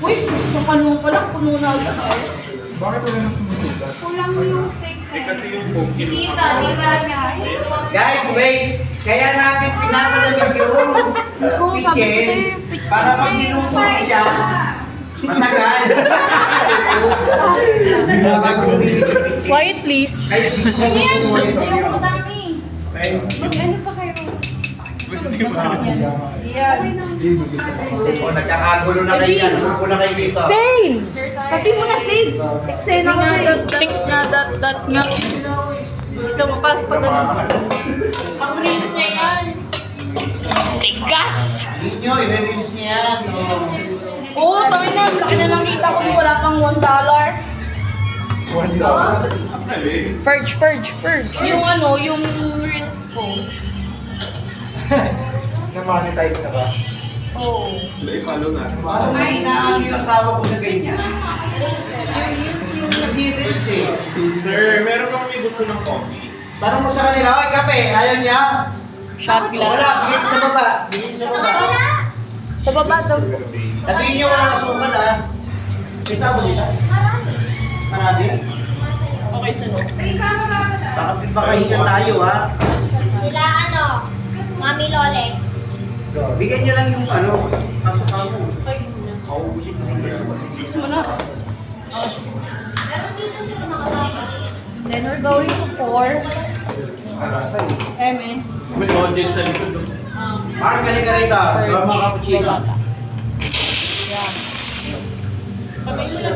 Uy, isang ano pa lang, puno na agad ako. Bakit wala nang sumusugat? Kulang yung fake na. Kasi yung phone. Si Tita, di ba niya? Guys, wait! Kaya natin pinapalamig yung kitchen para pag niluto mo siya, matagal. Quiet please. Kaya gusto mo Yan, mo ito. ayaw ko dami. Mag-ano pa kayo? Yan. O, nagkakagulo na kayo yan. Huwag na kayo dito. Sane! Pati mo na, Sane! Eksena ko Dat nga. Dito mapas pa ganun. Pang-rinse niya yan. Tigas! Ninyo, i-release niya yan. Oo, tangin na. Laki na nakita ko yung wala pang $1. Purge. Yung ano, yung rinse ko. Na-monetize na ba? Oo. Parang may inaano yung asawa ko sa ganyan. Hindi rin eh. Sir, meron bang may gusto ng coffee? Tanong mo sa kanila, oy, kape, ayaw niya. Shot Wala, bigyan sa baba. Bigyan sa baba. Sa baba daw. Sabihin niyo walang asukal ha. Kita mo dito? Marami? Okay, sunod. Baka hiyan tayo ha. Sila ano, Mami Lolex. Bigyan niyo lang yung ano, asukal mo. Kaubusin mo. Gusto mo na. Meron dito sila nakasama. Then we're going to pour. Eme. May audience sa likod. Mark, galing ka rito. Sa mga cappuccino. Kami mo na,